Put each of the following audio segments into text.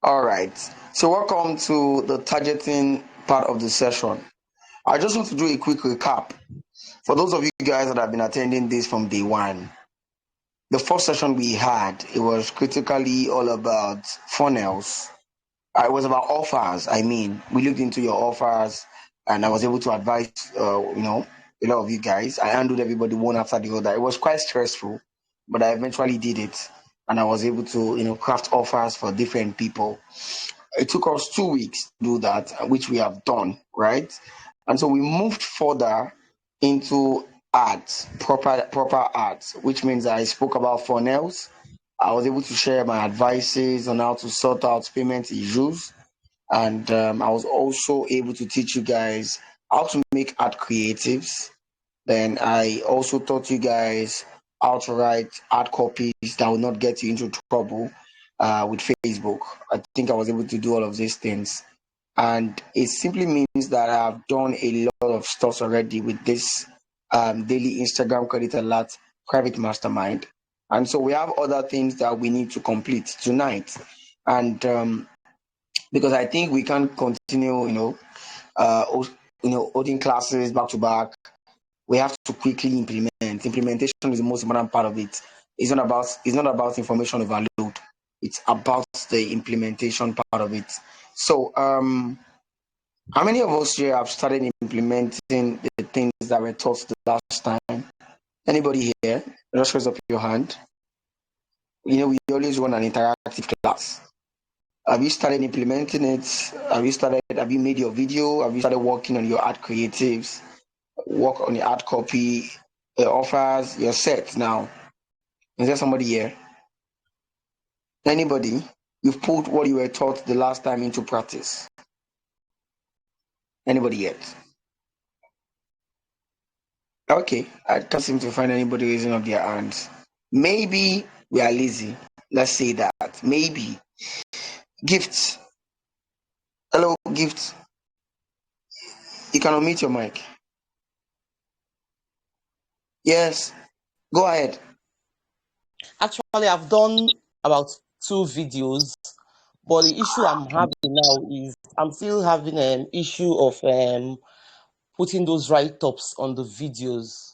All right. So welcome to the targeting part of the session. I just want to do a quick recap for those of you guys that have been attending this from day one. The first session we had, it was critically all about funnels. It was about offers. We looked into your offers, and I was able to advise, a lot of you guys. I handled everybody one after the other. It was quite stressful, but I eventually did it, and I was able to, craft offers for different people. It took us 2 weeks to do that, which we have done, right? And so we moved further into ads, proper ads, which means I spoke about funnels. I was able to share my advices on how to sort out payment issues, and I was also able to teach you guys how to make ad creatives. Then I also taught you guys how to write ad copies that will not get you into trouble with Facebook. I think I was able to do all of these things. And it simply means that I've done a lot of stuff already with this daily Instagram credit alert private mastermind. And so we have other things that we need to complete tonight. And because I think we can't continue, holding classes back to back. We have to quickly implement. Implementation is the most important part of it. It's not about information overload. It's about the implementation part of it. So how many of us here have started implementing the things that were taught the last time? Anybody here? Just raise up your hand. We always run an interactive class. Have you started implementing it? Have you made your video? Have you started working on your ad creatives? Work on your ad copy, your offers, your set now? Is there somebody here? Anybody? You've put what you were taught the last time into practice? Anybody yet? Okay, I can't seem to find anybody raising up their hands. Maybe we are lazy. Let's say that. Maybe. Gifts. Hello, Gifts. You can unmute your mic. Yes. Go ahead. Actually, I've done about 2 videos, but the issue I'm having now is I'm still having an issue of putting those write-ups on the videos.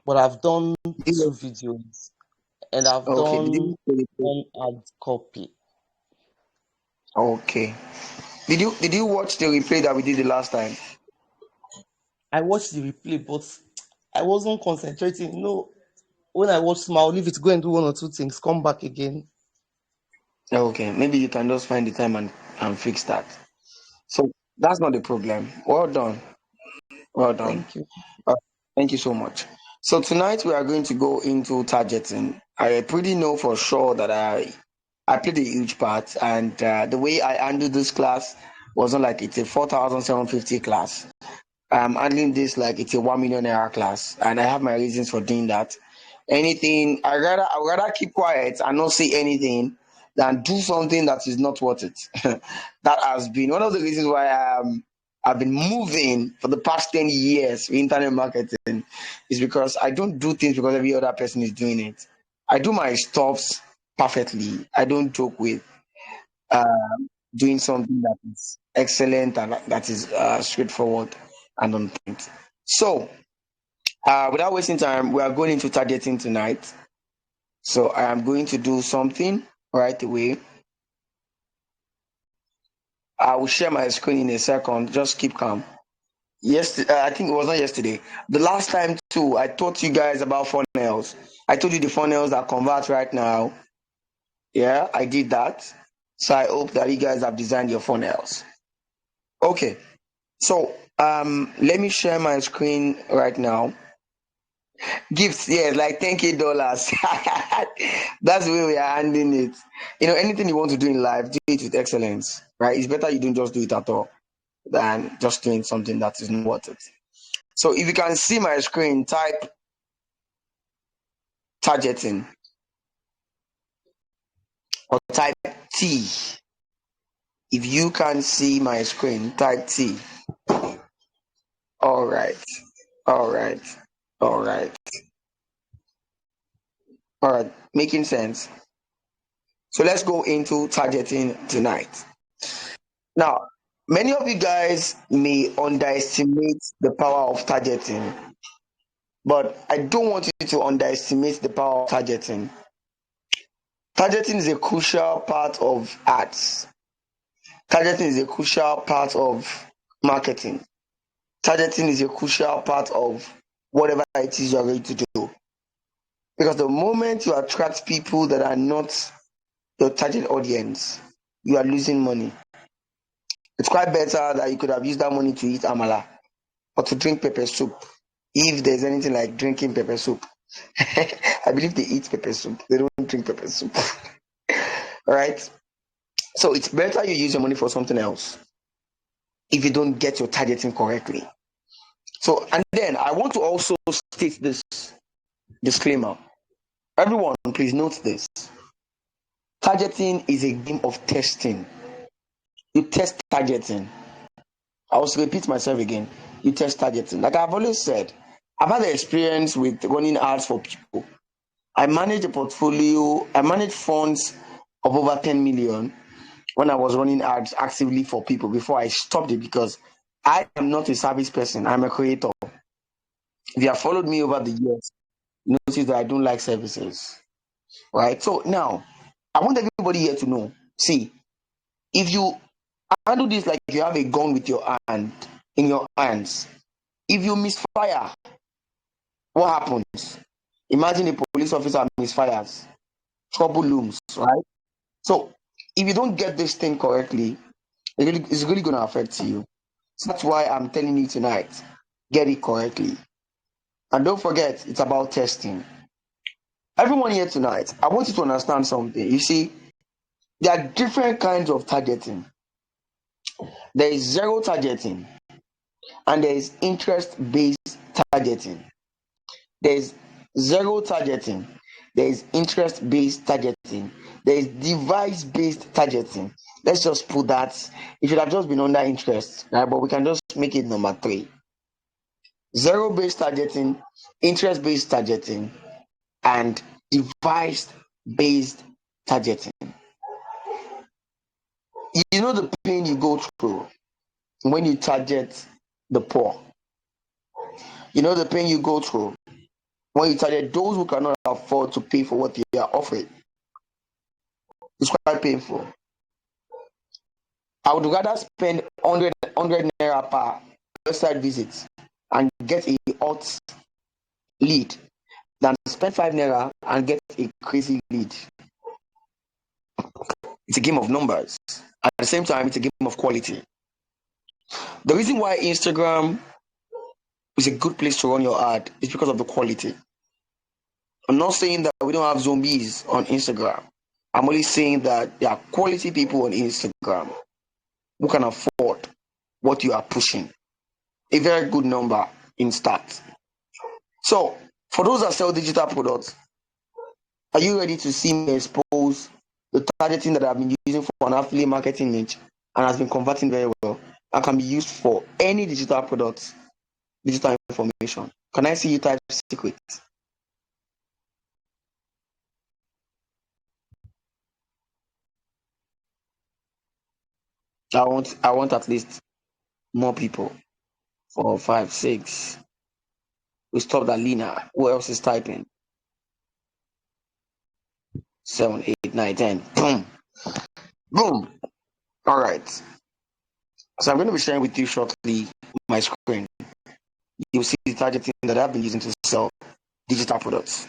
But I've done 2 videos, and I've Okay. done one ad copy. Okay. Did you watch the replay that we did the last time? I watched the replay, but I wasn't concentrating. When I watch small, I'll leave it, go and do 1 or 2 things, come back again. Okay. Maybe you can just find the time and fix that. So that's not the problem. Well done. Well done. Thank you. Thank you so much. So tonight we are going to go into targeting. I pretty know for sure that I played a huge part, and the way I handled this class wasn't like it's a 4,750 class. I'm handling this like it's a 1 million naira class, and I have my reasons for doing that. I'd rather keep quiet and not say anything than do something that is not worth it. That has been one of the reasons why I've been moving for the past 10 years with internet marketing, is because I don't do things because every other person is doing it. I do my stuffs perfectly. I don't joke with uh, doing something that is excellent and that is straightforward and on point. So, without wasting time, we are going into targeting tonight. So, I am going to do something right away. I will share my screen in a second. Just keep calm. I think it was not yesterday. The last time too, I taught you guys about funnels. I told you the funnels that convert right now. Yeah, I did that. So I hope that you guys have designed your funnels. Okay. So let me share my screen right now. Gifts, yes, like $10K. That's the way we are handling it. Anything you want to do in life, do it with excellence, right? It's better you don't just do it at all than just doing something that is not worth it. So if you can see my screen, type targeting or type T. If you can see my screen, type T. All right. All right. All right. All right. Making sense. So let's go into targeting tonight. Now, many of you guys may underestimate the power of targeting, but I don't want you to underestimate the power of targeting. Targeting is a crucial part of ads. Targeting is a crucial part of marketing. Targeting is a crucial part of whatever it is you are going to do. Because the moment you attract people that are not your target audience, you are losing money. It's quite better that you could have used that money to eat amala or to drink pepper soup, if there's anything like drinking pepper soup. I believe they eat pepper soup. They don't drink pepper soup. All right. So it's better you use your money for something else if you don't get your targeting correctly. So, and then I want to also state this disclaimer. Everyone, please note this. Targeting is a game of testing. You test targeting. I will repeat myself again. You test targeting. Like I've always said, I've had the experience with running ads for people. I manage a portfolio, I manage funds of over 10 million when I was running ads actively for people before I stopped it because I am not a service person. I'm a creator. If you have followed me over the years, you notice that I don't like services. Right? So now, I want everybody here to know, see, if you handle this like you have a gun with your hand, in your hands, if you misfire, what happens? Imagine a police officer misfires. Trouble looms, right? So if you don't get this thing correctly, it's really going to affect you. So that's why I'm telling you tonight, get it correctly. And don't forget, it's about testing. Everyone here tonight, I want you to understand something. You see, there are different kinds of targeting. There is zero targeting, and there is interest-based targeting. There is zero targeting. There is interest-based targeting. There is device-based targeting. Let's just put that. It should have just been under interest, right? But we can just make it number 3. Zero-based targeting, interest-based targeting, and device-based targeting. You know the pain you go through when you target the poor. You know the pain you go through when you target those who cannot afford to pay for what they are offering. It's quite painful. I would rather spend 100 naira per website visit and get a hot lead than spend 5 naira and get a crazy lead. It's a game of numbers. At the same time, it's a game of quality. The reason why Instagram is a good place to run your ad is because of the quality. I'm not saying that we don't have zombies on Instagram. I'm only saying that there are quality people on Instagram who can afford what you are pushing. A very good number in stats. So, for those that sell digital products, are you ready to see me expose the targeting that I've been using for an affiliate marketing niche and has been converting very well and can be used for any digital products, digital information? Can I see you type secret? I want at least more people. 4, 5, 6. We stopped at Lina. Who else is typing? 7, 8, 9, 10. Boom. Boom. All right. So I'm going to be sharing with you shortly my screen. You'll see the targeting that I've been using to sell digital products.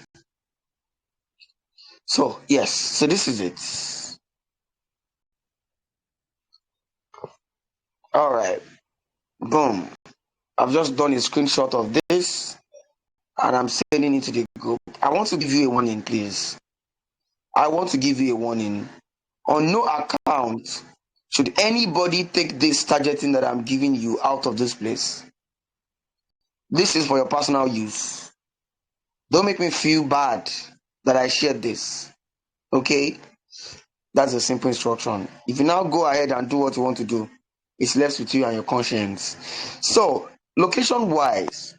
So yes, so this is it. All right. Boom. I've just done a screenshot of this and I'm sending it to the group. I want to give you a warning, please. I want to give you a warning. On no account should anybody take this targeting that I'm giving you out of this place. This is for your personal use. Don't make me feel bad that I shared this. Okay? That's a simple instruction. If you now go ahead and do what you want to do, it's left with you and your conscience. So, location-wise,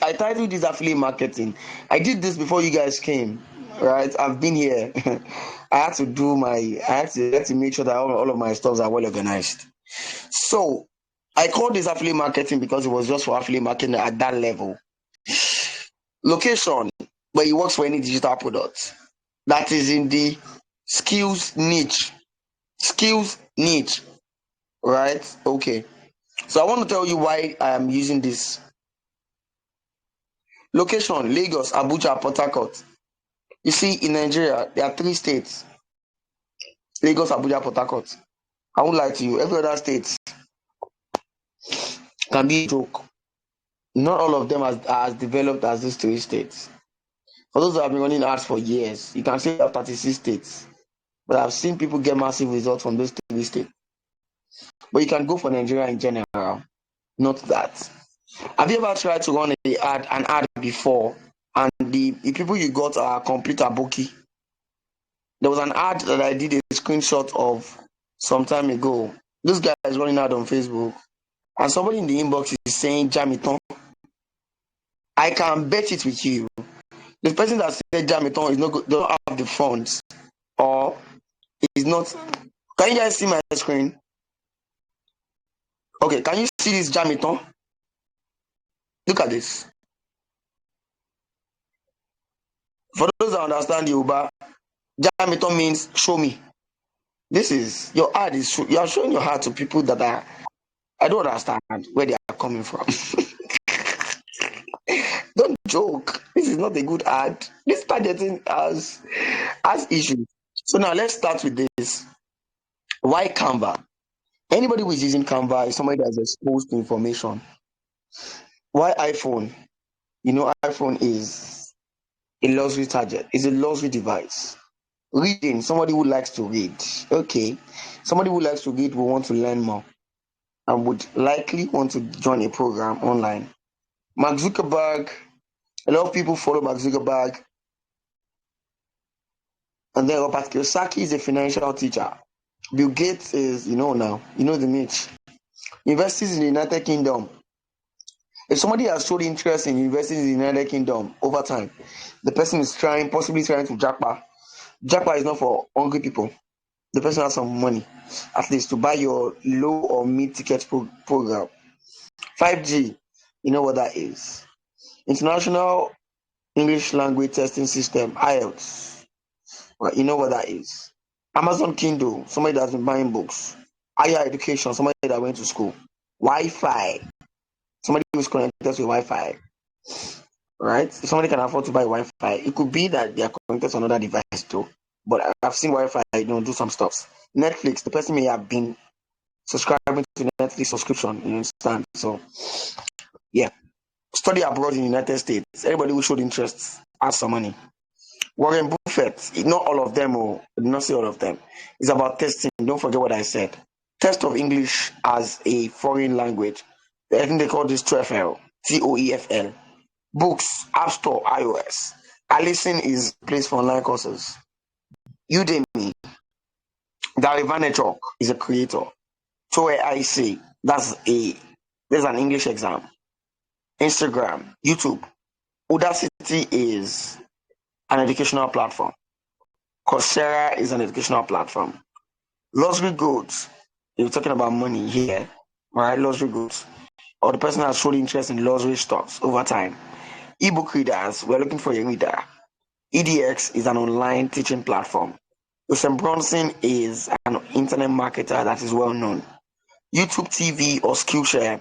I titled this affiliate marketing. I did this before you guys came, right? I've been here. I had to make sure that all of my stuffs are well organized. So I called this affiliate marketing because it was just for affiliate marketing at that level. Location, but it works for any digital product that is in the skills niche. Skills niche, right? Okay. So I want to tell you why I am using this. Location: Lagos, Abuja, Port Harcourt. You see, in Nigeria, there are 3 states: Lagos, Abuja, Port Harcourt. I won't lie to you, every other state can be a joke. Not all of them are as developed as these 3 states. For those who have been running ads for years, you can say you have 36 states. But I've seen people get massive results from those 3 states. But you can go for Nigeria in general, not that. Have you ever tried to run an ad before, and the people you got are complete aboki? There was an ad that I did a screenshot of some time ago. This guy is running ad on Facebook, and somebody in the inbox is saying Jamiton. I can bet it with you. The person that said Jamiton is not good, don't have the funds, or is not. Can you guys see my screen? Okay, can you see this Jamiton? Look at this. For those that understand Yoruba, Jamiton means show me. This is your ad is you are showing your heart to people that are, I don't understand where they are coming from. Don't joke. This is not a good ad. This targeting has issues. So now let's start with this. Why Canva? Anybody who is using Canva is somebody that's exposed to information. Why iPhone? You know, iPhone is a luxury target. It's a luxury device. Reading, somebody who likes to read. Okay. Somebody who likes to read will want to learn more and would likely want to join a program online. Mark Zuckerberg, a lot of people follow Mark Zuckerberg. And then Robert Kiyosaki is a financial teacher. Bill Gates is, now, the Mitch. Universities in the United Kingdom. If somebody has showed interest in investing in the United Kingdom over time, the person is possibly trying to jackpot. Jackpot is not for hungry people. The person has some money, at least, to buy your low or mid ticket program. 5G, you know what that is. International English Language Testing System, IELTS. Well, you know what that is. Amazon Kindle, somebody that's been buying books. Higher education, somebody that went to school. Wi-Fi, somebody who's connected to Wi-Fi. Right? If somebody can afford to buy Wi-Fi, it could be that they are connected to another device too. But I've seen Wi-Fi, do some stuff. Netflix, the person may have been subscribing to Netflix subscription, you understand? So, yeah. Study abroad in the United States. Everybody who showed interest has some money. Warren Buffett, not all of them, not say all of them. It's about testing. Don't forget what I said. Test of English as a foreign language. I think they call this TOEFL, TOEFL. Books, App Store, iOS. Allison is a place for online courses. Udemy, Gary Vaynerchuk is a creator. TOEIC, there's an English exam. Instagram, YouTube. Udacity is an educational platform. Coursera is an educational platform. Luxury goods, you're talking about money here, right? Luxury goods. Or the person has showed interest in luxury stocks over time. Ebook readers, we're looking for a reader. EDX is an online teaching platform. Usain Bronson is an internet marketer that is well known. YouTube TV or Skillshare.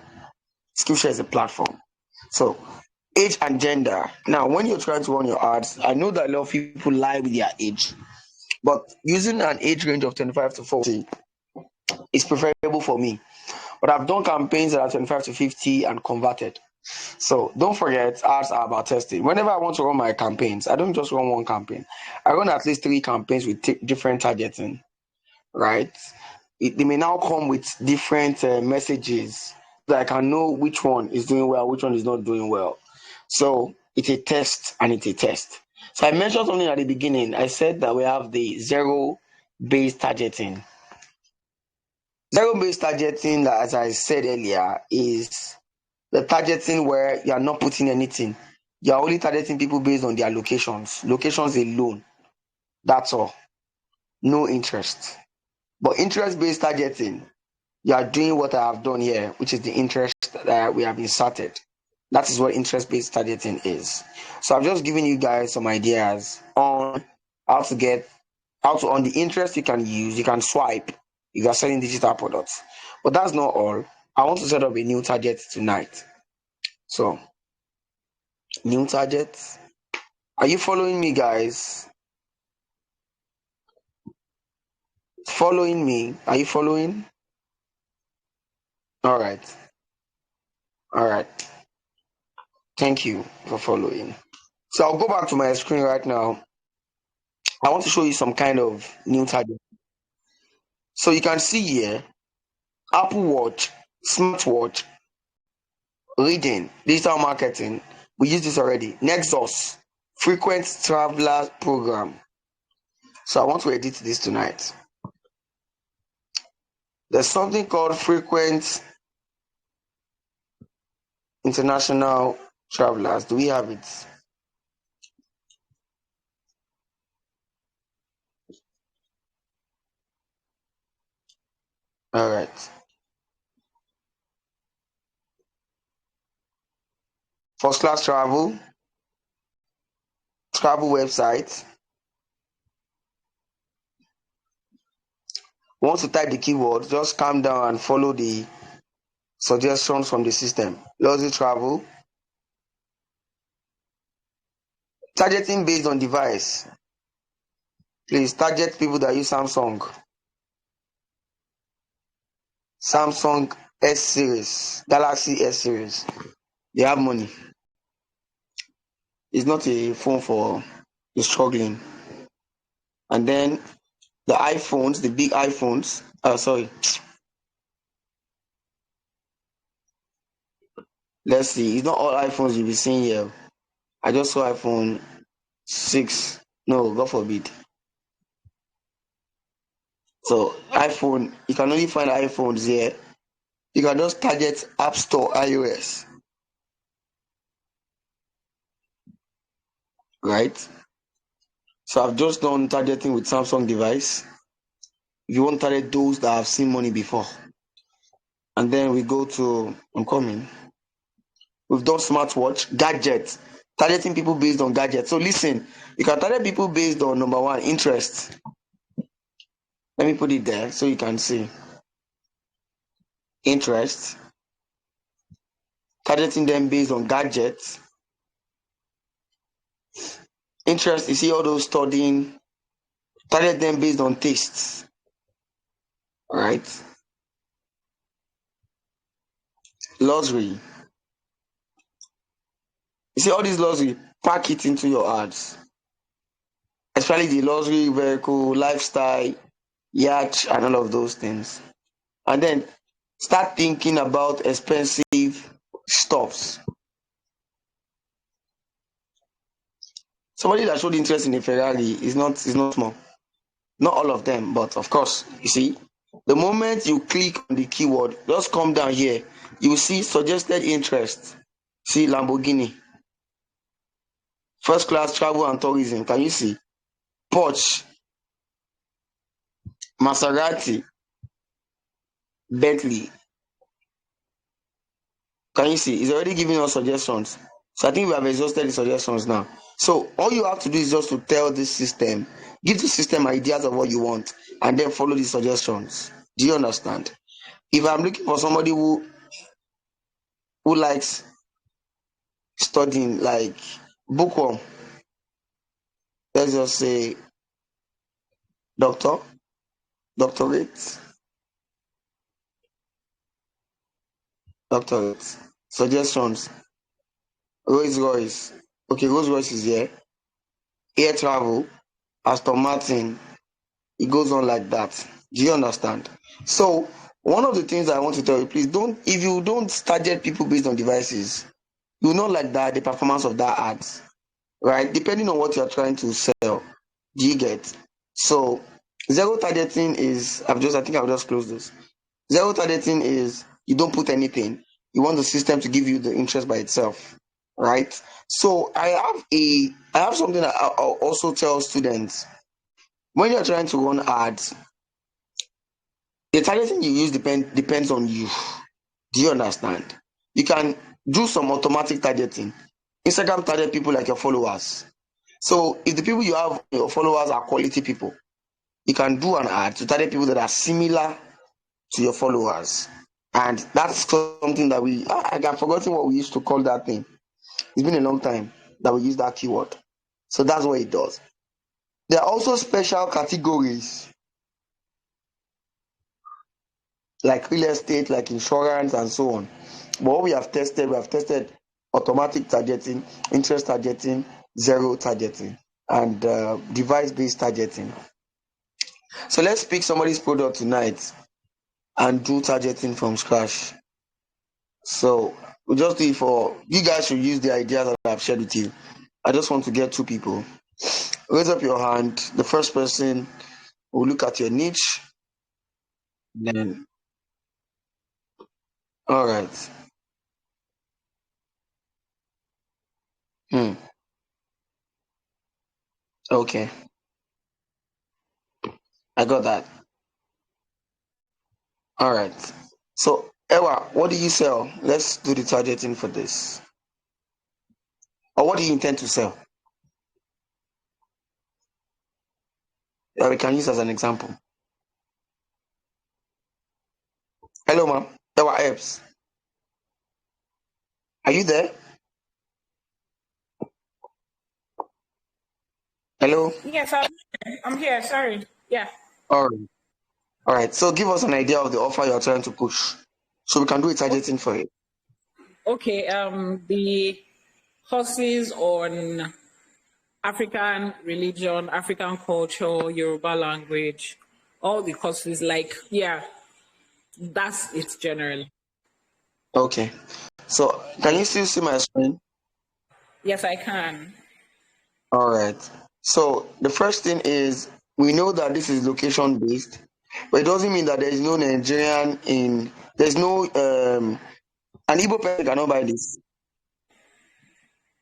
Skillshare is a platform. So, age and gender. Now, when you're trying to run your ads, I know that a lot of people lie with their age, but using an age range of 25 to 40 is preferable for me. But I've done campaigns that are 25 to 50 and converted. So don't forget, ads are about testing. Whenever I want to run my campaigns, I don't just run one campaign. I run at least 3 campaigns with different targeting, right? They may now come with different messages so that I can know which one is doing well, which one is not doing well. So it's a test and it's a test. So I mentioned something at the beginning. I said that we have the zero-based targeting. Zero-based targeting, as I said earlier, is the targeting where you are not putting anything. You are only targeting people based on their locations alone. That's all. no interest. But interest-based targeting, you are doing what I have done here, which is the interest that we have inserted. That is what interest-based targeting is. So I've just given you guys some ideas on how to get on the interest you can use. You can swipe if you are selling digital products. But that's not all. I want to set up a new target tonight. So, new target. Are you following me, guys? Following me? Are you following? All right. All right. Thank you for following. So I'll go back to my screen right now. I want to show you some kind of new target. So you can see here, Apple Watch, smartwatch, reading, digital marketing. We use this already. Nexus, frequent traveler program. So I want to edit this tonight. There's something called frequent international travelers. Do we have it? All right. First class travel website. Once you type the keyword, just calm down and follow the suggestions from the system. Luxury travel. Targeting based on device. Please target people that use Samsung. Samsung S series, Galaxy S series. They have money. It's not a phone for the struggling. And then the iPhones, the big iPhones. Sorry. Let's see. It's not all iPhones you'll be seeing here. I just saw iPhone 6. No, God forbid. So iPhone, you can only find iPhones here. You can just target App Store iOS. Right? So I've just done targeting with Samsung device. If you want to target those that have seen money before. And then we go to, I'm coming. We've done smartwatch, gadgets, targeting people based on gadgets. So listen, you can target people based on number one, interest. Let me put it there so you can see. Interest. Targeting them based on gadgets. Interest, you see all those studying. Target them based on tastes. All right. Luxury. You see all these luxury, pack it into your ads. Especially the luxury vehicle, lifestyle, yacht, and all of those things. And then start thinking about expensive stuffs. Somebody that showed interest in a Ferrari is not small. Not all of them, but of course, you see, the moment you click on the keyword, just come down here, you will see suggested interest. See Lamborghini, first class travel and tourism. Can you see? Porsche, Maserati, Bentley. Can you see? It's already giving us suggestions. So I think we have exhausted the suggestions now. So all you have to do is just to tell this system, give the system ideas of what you want, and then follow the suggestions. Do you understand? If I'm looking for somebody who likes studying, like bookworm, let's just say doctorate, suggestions, Rolls Royce. Okay, Rolls Royce is here. Air travel, Aston Martin. It goes on like that. Do you understand? So one of the things I want to tell you, please don't, if you don't target people based on devices, you will not like that the performance of that ads, right? Depending on what you're trying to sell. Do you get? So zero targeting is, I think I'll just close this. Zero targeting is you don't put anything. You want the system to give you the interest by itself, right? So I have something that I'll also tell students. when you're trying to run ads, the targeting you use depends on you. Do you understand? You can do some automatic targeting. Instagram target people like your followers. So if the people you have your followers are quality people, you can do an ad to target people that are similar to your followers. And that's something that I have forgotten what we used to call that thing. It's been a long time that we use that keyword. So that's what it does. There are also special categories like real estate, like insurance, and so on. But what we have tested automatic targeting, interest targeting, zero targeting, and device-based targeting. So let's pick somebody's product tonight and do targeting from scratch. So we just do it for you guys. Should use the ideas that I've shared with you. I just want to get 2 people. Raise up your hand. The first person will look at your niche. Then, all right. Okay, I got that. All right. So, Ewa, what do you sell? Let's do the targeting for this. Or what do you intend to sell? Yeah, we can use as an example. Hello, ma'am. Ewa Epps. Are you there? Hello? Yes, I'm here. Sorry. Yeah. All right. All right. So give us an idea of the offer you're trying to push. So we can do a targeting for it. Okay. The courses on African religion, African culture, Yoruba language, all the courses. That's it generally. Okay. So can you still see my screen? Yes, I can. All right. So the first thing is we know that this is location based, but it doesn't mean that there is no Nigerian in. There's no an Igbo person cannot buy this.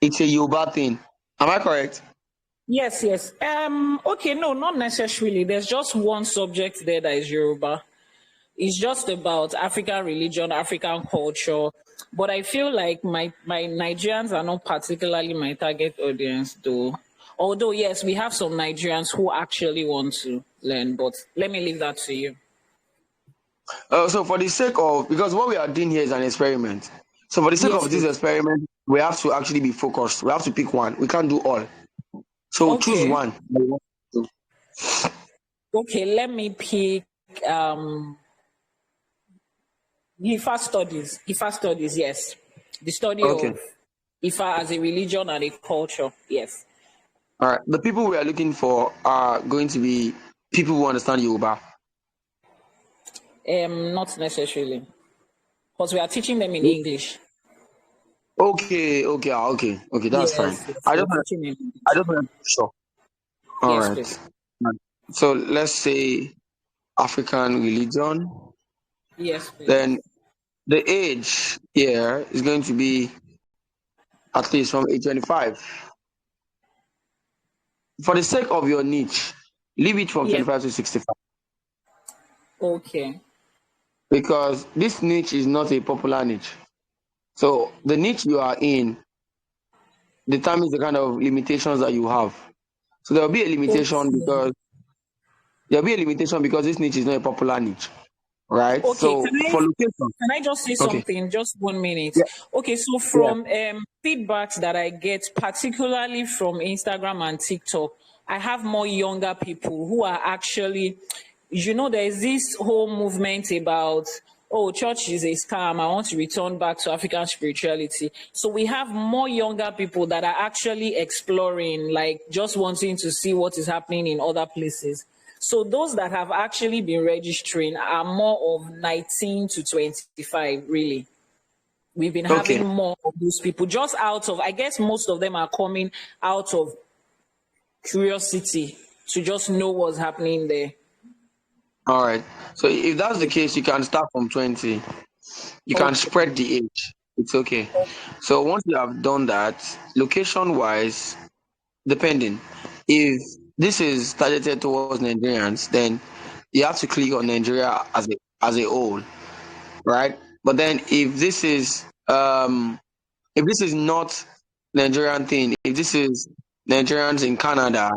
It's a Yoruba thing. Am I correct? Yes. Okay, no, not necessarily. There's just one subject there that is Yoruba. It's just about African religion, African culture. But I feel like my Nigerians are not particularly my target audience, though. Although, yes, we have some Nigerians who actually want to learn, but let me leave that to you. So for the sake of, because what we are doing here is an experiment. So for the sake Yes, of this please. experiment, we have to actually be focused. We have to pick one. We can't do all. So choose Okay. one. Okay, let me pick Ifa studies. Ifa studies, yes. The study Okay. of Ifa as a religion and a culture, yes. All right. The people we are looking for are going to be people who understand Yoruba. Not necessarily. Because we are teaching them in English. Okay. That's fine. Yes, I we're just teaching in I English. just want to be sure. All Yes, right. please. So let's say African religion. Yes, please. Then the age here is going to be at least from age 25. For the sake of your niche, leave it from Yes. 25 to 65 Okay. because this niche is not a popular niche. So the niche you are in determines the kind of limitations that you have. So there'll be a limitation Okay. because this niche is not a popular niche, right? Okay. So for location, Can I just say okay, something? Just 1 minute. yeah, Okay, so yeah, from feedbacks that I get, particularly from Instagram and TikTok, I have more younger people who are actually, there's this whole movement about, oh, church is a scam. I want to return back to African spirituality. So we have more younger people that are actually exploring, like just wanting to see what is happening in other places. So those that have actually been registering are more of 19 to 25, really. We've been okay, having more of those people just out of, I guess most of them are coming out of curiosity to just know what's happening there. all right. So if that's the case, you can start from 20. You can Okay. spread the age. It's okay. So once you have done that, location wise, depending, if this is targeted towards Nigerians, then you have to click on Nigeria as a whole, right? But then if this is not Nigerian thing, if this is Nigerians in Canada,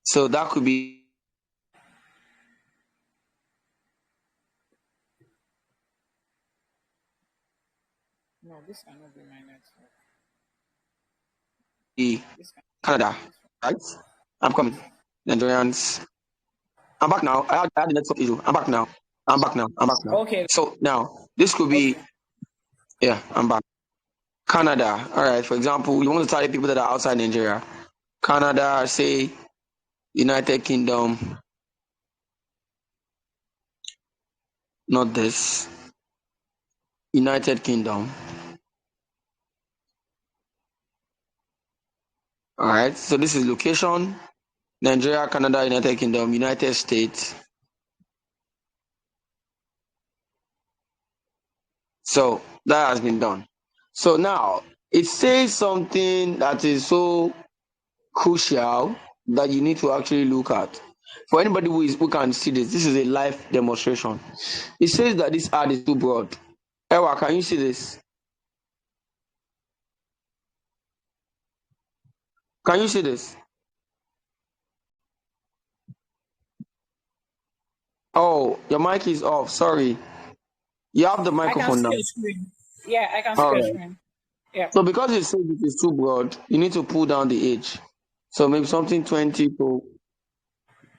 so that could be No, this cannot be my network. This Canada, right? I'm coming. Nigerians. I'm back now. I had the network issue. I'm back now. I'm back now. I'm back now. Okay. So now this could be Okay. yeah, I'm back. Canada. All right. For example, you want to target people that are outside Nigeria. Canada, say United Kingdom. Not this. United Kingdom. All right. So this is location. Nigeria, Canada, United Kingdom, United States. So that has been done. So now it says something that is so crucial that you need to actually look at. For anybody who can see this is a live demonstration. It says that this ad is too broad. Ewa, can you see this? Can you see this? Oh, your mic is off. Sorry. You have the I can microphone see now. your screen. Yeah, I can see All your right. screen. Yeah. So because it says it is too broad, you need to pull down the age. So maybe something 20 to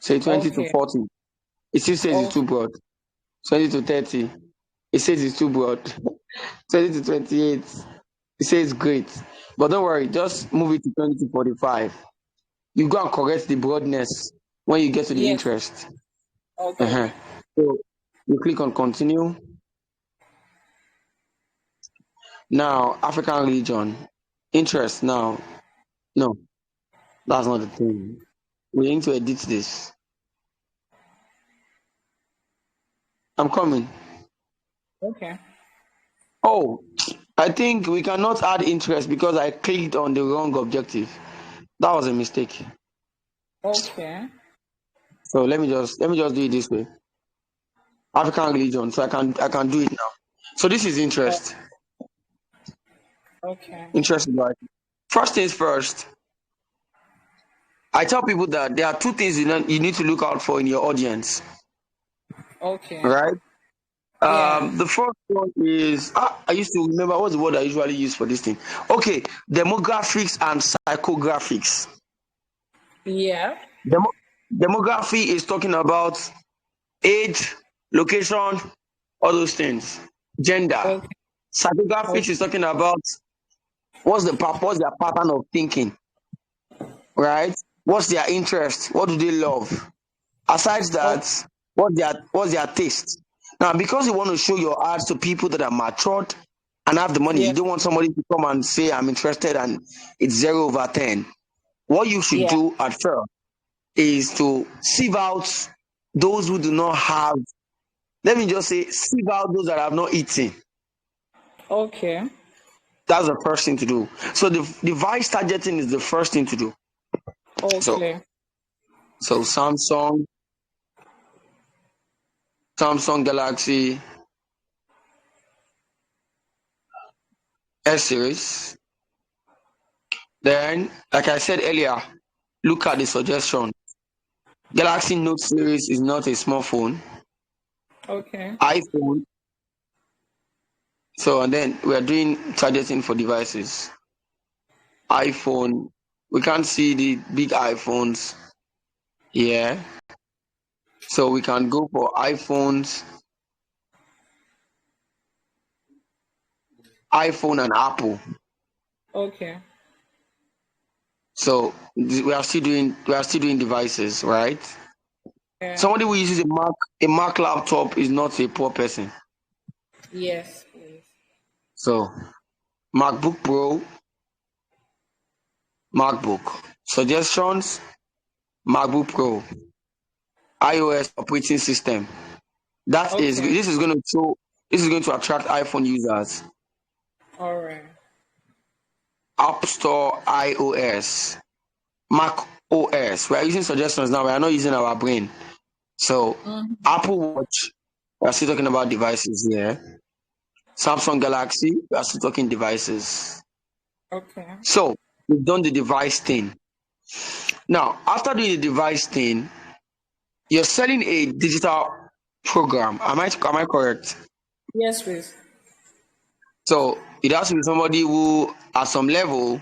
say 20 to Okay. 40. It still says it's too Okay. broad. 20 to 30. It says it's too broad. 20 to 28. It says great. But don't worry, just move it to 20 to 45. You go and correct the broadness when you get to the Yes. interest. Okay. So you click on continue. Now, African region. Interest now. No, that's not the thing. We need to edit this. I'm coming. Okay. Oh, I think we cannot add interest because I clicked on the wrong objective. That was a mistake. Okay. So let me just do it this way. African religion. So I can do it now. So this is interest. Okay. Interest is right. First things first. I tell people that there are two things you need to look out for in your audience. Okay. Right? Yeah. The first one is I used to remember what's the word I usually use for this thing. Okay, demographics and psychographics. Yeah. Demography is talking about age, location, all those things. Gender. Okay. Psychographics is talking about what's their pattern of thinking, right? What's their interest? What do they love? Aside Okay. that, what's their taste? Now, because you want to show your ads to people that are matured and have the money, Yeah. you don't want somebody to come and say I'm interested and it's 0/10. What you should Yeah. do at first is to sieve out those who do not have. Let me just say, sieve out those that have not eaten. Okay. That's the first thing to do. So the device targeting is the first thing to do. Okay. So Samsung Galaxy S series. Then, like I said earlier, look at the suggestion. Galaxy Note series is not a smartphone. Okay. iPhone. So and then we are doing targeting for devices. iPhone. We can't see the big iPhones here. So we can go for iPhones, iPhone and Apple. Okay. So we are still doing devices, right? Yeah. Somebody who uses a Mac laptop is not a poor person. Yes, please. So MacBook Pro, MacBook. Suggestions, MacBook Pro, iOS operating system. Okay. This is going to attract iPhone users. All right. App Store iOS. OS. We are using suggestions now. We are not using our brain. So Apple Watch, we are still talking about devices here. Samsung Galaxy, we are still talking devices. Okay. So we've done the device thing. Now, after doing the device thing, you're selling a digital program. Am I correct? Yes, please. So it has to be somebody who, at some level,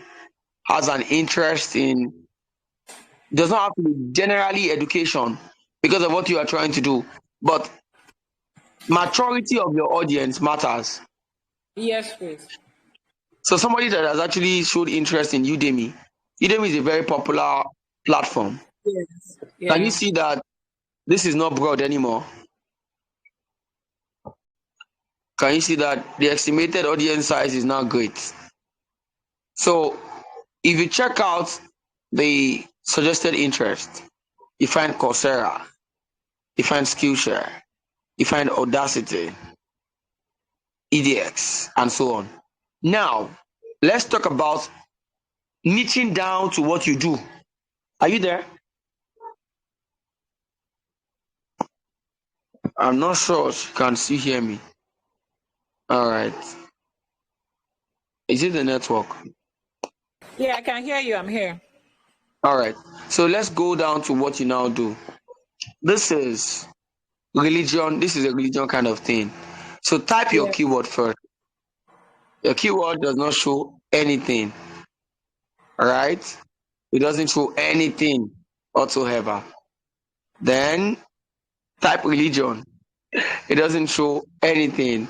has an interest in, does not have to be generally education because of what you are trying to do, but maturity of your audience matters. Yes, please. So somebody that has actually showed interest in Udemy. Udemy is a very popular platform. Yes. Can you Yeah. see that this is not broad anymore? Can you see that the estimated audience size is not great? So if you check out the suggested interest, you find Coursera, you find Skillshare, you find Audacity, EDX, and so on. Now, let's talk about niching down to what you do. Are you there? I'm not sure if you can still hear me. All right. Is it the network? Yeah, I can hear you. I'm here. All right. So let's go down to what you now do. This is religion. This is a religion kind of thing. So type your Yeah. keyword first. Your keyword does not show anything. All right. It doesn't show anything whatsoever. Then type religion. It doesn't show anything.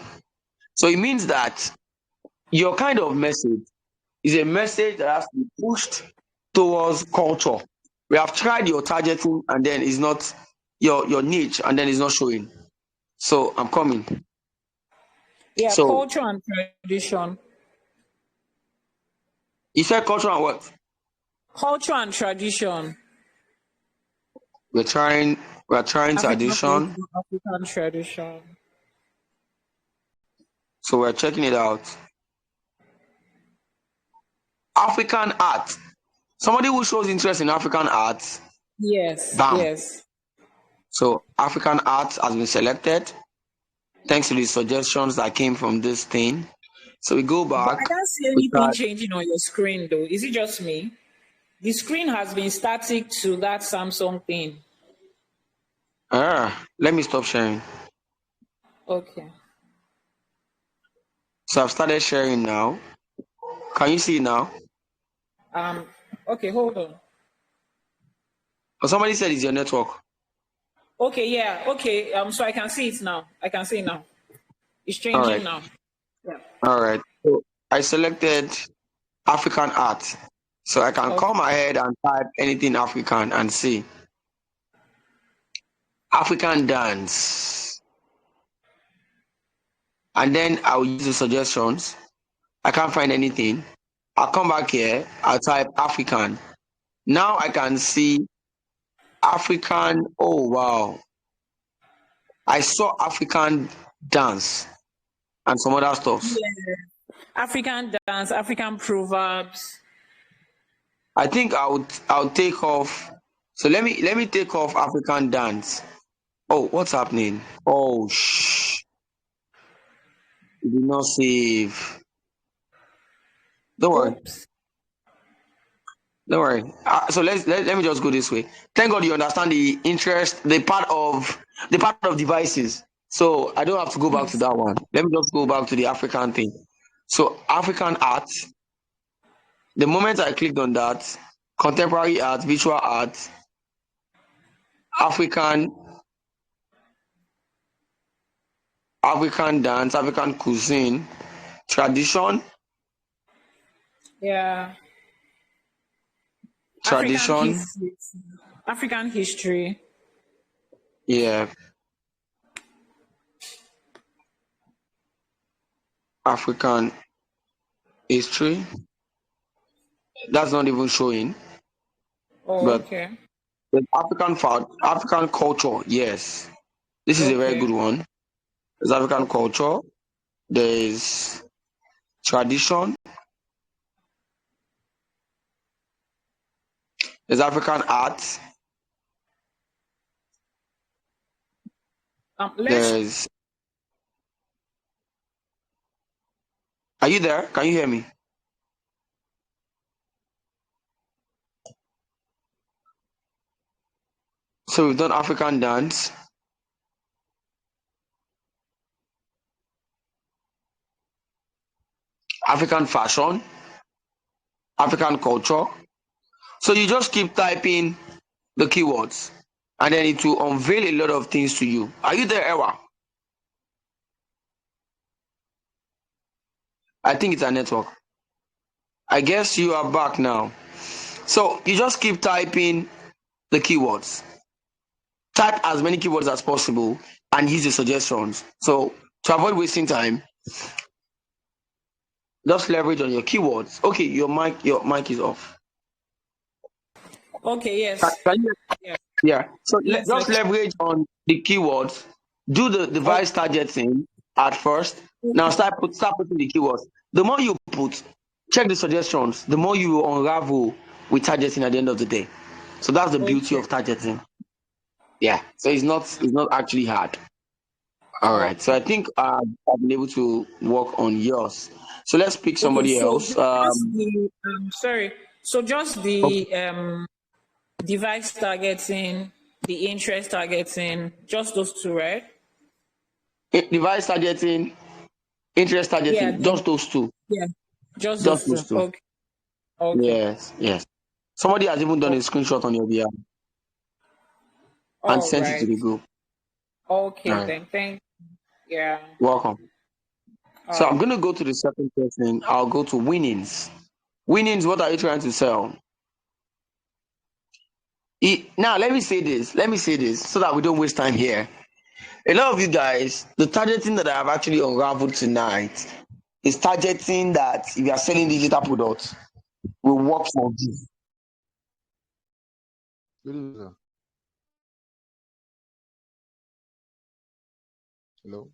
So it means that your kind of message is a message that has to be pushed towards culture. We have tried your targeting and then it's not your niche and then it's not showing. So I'm coming. Yeah, So culture and tradition. you said culture and what? Culture and tradition. We're trying African tradition. culture, African tradition. So we're checking it out. African art. Somebody who shows interest in African art, Yes, bam. yes. So African art has been selected thanks to the suggestions that came from this thing. So we go But I back. can't see We anything start. changing on your screen though. Is it just me? The screen has been static to that Samsung thing. Let me stop sharing. Okay. So I've started sharing now. Can you see it now? Um. Okay. Hold on. Or somebody said it's your network. Okay. Yeah. Okay. So I can see it now. I can see it now. It's All changing right. now. Yeah. All right. So I selected African art. So I can Okay. come ahead and type anything African and see. African dance. And then I'll use the suggestions. I can't find anything. I'll come back here. I'll type African. Now I can see African. Oh, wow. I saw African dance and some other stuff. Yeah. African dance, African proverbs. I think I'll take off. So let me take off African dance. Oh, what's happening? Oh, it did not save. Don't worry. Oops. Don't worry. So let me just go this way. Thank God you understand the interest, the part of devices. So I don't have to go back to Yes. that one. Let me just go back to the African thing. So African art. The moment I clicked on that, contemporary art, visual art, African dance, African cuisine, tradition, Yeah. African tradition, history. African history. yeah, African history. That's not even showing, Oh, but okay. the African culture, yes. This is a very Okay. good one. There's African Okay. culture, there's tradition, There's African art. Let's. Are you there? Can you hear me? So we've done African dance, African fashion, African culture. So you just keep typing the keywords and then it will unveil a lot of things to you. Are you there, Ewa? I think it's a network. I guess you are back now. So you just keep typing the keywords. Type as many keywords as possible and use the suggestions. So to avoid wasting time, just leverage on your keywords. Okay, your mic is off. Okay, yes. Yeah. So just leverage on the keywords. Do the device targeting at first. Now start putting the keywords. The more you put, check the suggestions, the more you unravel with targeting at the end of the day. So that's the beauty of targeting. Yeah. So it's not actually hard. All right. So I think I've been able to work on yours. So let's pick somebody else. Sorry. So just the device targeting, the interest targeting, just those two, right? Device targeting, interest targeting, just those two. Yeah. Just those two. Okay. Yes. Somebody has even done a screenshot on your behalf and sent it to the group. Okay, then thank you. Yeah. Welcome. So I'm going to go to the second person. I'll go to winnings. Winnings, what are you trying to sell? Now, let me say this so that we don't waste time here. A lot of you guys, the targeting that I have actually unraveled tonight is targeting that if you are selling digital products, will work for you. Hello.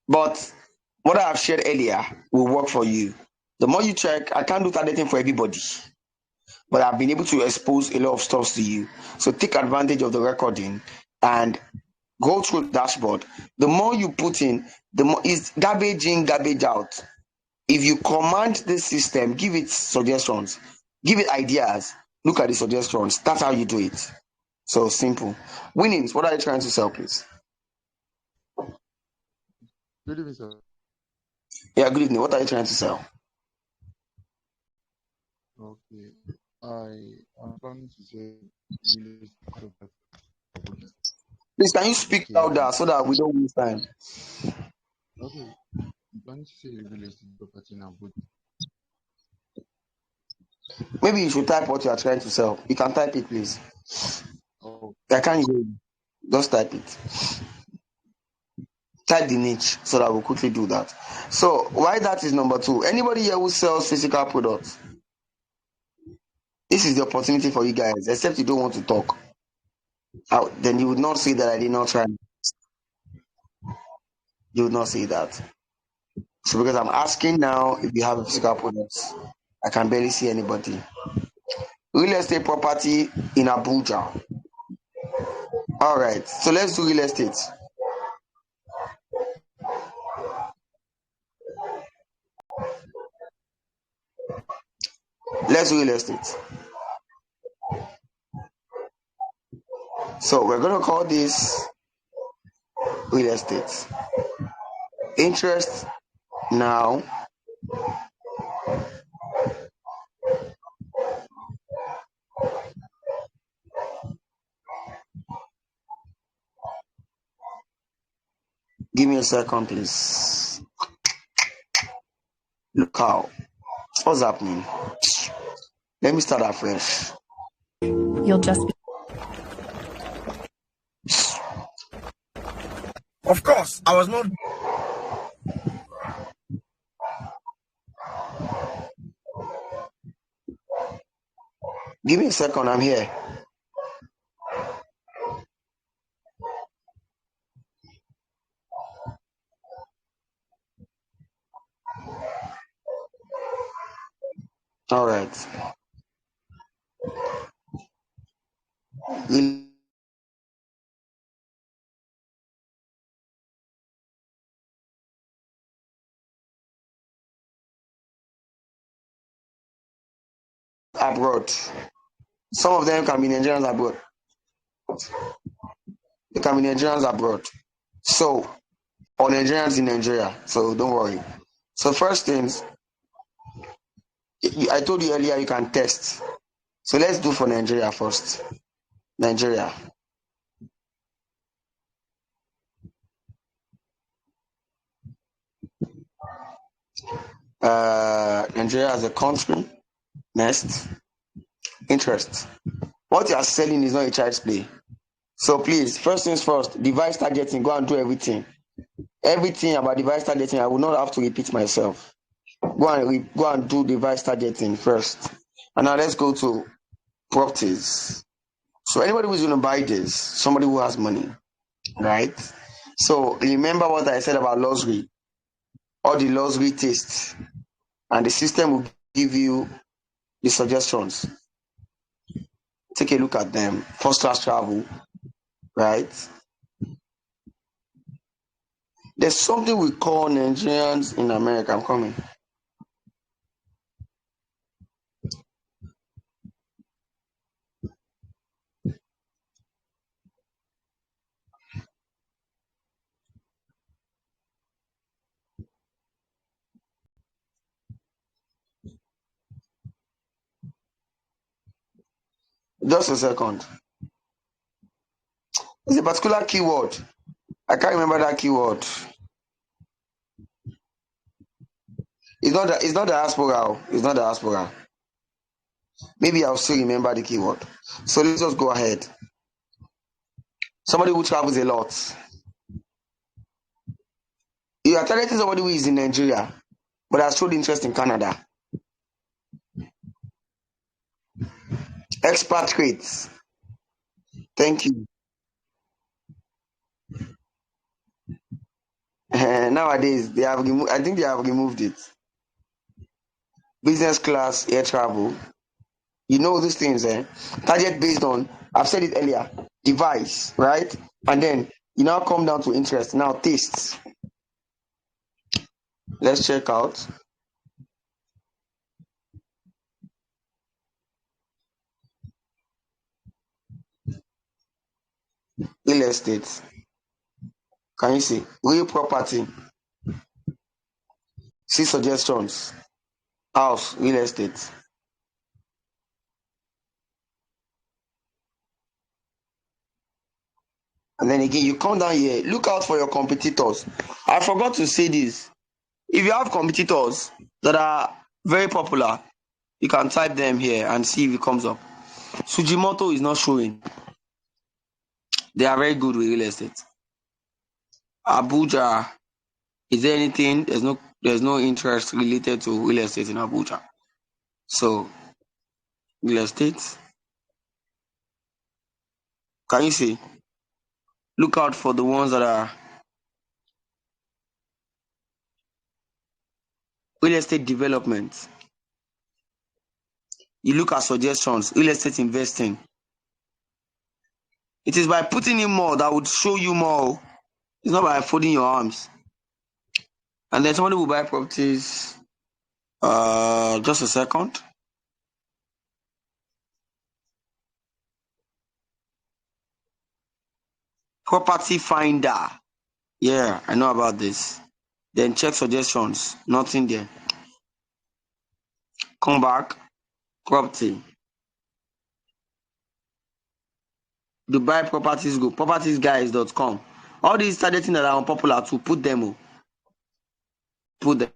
But what I have shared earlier will work for you. The more you check, I can't do targeting for everybody, but I've been able to expose a lot of stuff to you. So take advantage of the recording and go through the dashboard. The more you put in, the more is garbage in, garbage out. If you command the system, give it suggestions, give it ideas, look at the suggestions. That's how you do it. So simple. Winnings, what are you trying to sell, please? Good evening, sir. Yeah, good evening. What are you trying to sell? Okay. I am planning to say real estate property. Please, can you speak louder so that we don't waste time? Okay. I'm planning to say real estate property now, but maybe you should type what you are trying to sell. You can type it, please. Oh. I can't hear you. Just type it. Type the niche so that we'll quickly do that. So why that is number 2. Anybody here who sells physical products? This is the opportunity for you guys, except you don't want to talk. Then you would not say that I did not try. You would not say that. So because I'm asking now if you have a physical products, I can barely see anybody. Real estate property in Abuja. All right, so let's do real estate. Let's do real estate. So we're going to call this real estate. Interest now. Give me a second, please. Look out. What's happening? Let me start afresh. You'll just be. Of course, I was not. Give me a second, I'm here. All right. Abroad. Some of them can be Nigerians abroad. They can be Nigerians abroad. So, or Nigerians in Nigeria. So don't worry. So first things, I told you earlier you can test. So let's do for Nigeria first. Nigeria. Nigeria as a country. Next. Interest. What you are selling is not a child's play. So please, first things first, device targeting, go and do everything. Everything about device targeting, I will not have to repeat myself. Go and do device targeting first. And now let's go to properties. So anybody who's going to buy this, somebody who has money, right? So remember what I said about luxury, or the luxury taste, and the system will give you the suggestions. Take a look at them. First class travel, right? There's something we call Nigerians in America. I'm coming. Just a second. It's a particular keyword. I can't remember that keyword. It's not diaspora. It's not diaspora. Maybe I'll still remember the keyword. So let's just go ahead. Somebody who travels a lot. You are targeting somebody who is in Nigeria, but has showed interest in Canada. Expatriates. Thank you. Nowadays, they have removed. I think they have removed it. Business class air travel. You know these things, target based on, I've said it earlier, device, right? And then you now come down to interest. Now tastes. Let's check out. Real estate. Can you see? Real property. See suggestions. House, real estate. And then again, you come down here, look out for your competitors. I forgot to say this. If you have competitors that are very popular, you can type them here and see if it comes up. Sujimoto is not showing. They are very good with real estate. Abuja, is there anything? There's no interest related to real estate in Abuja. So, real estate. Can you see? Look out for the ones that are real estate development. You look at suggestions, real estate investing. It is by putting in more that would show you more. It's not by folding your arms. And then somebody will buy properties. Just a second. Property finder. Yeah, I know about this. Then check suggestions. Nothing there. Come back. Property. Dubai Properties Group. Propertiesguys.com. All these targeting that are unpopular to put them. Put them.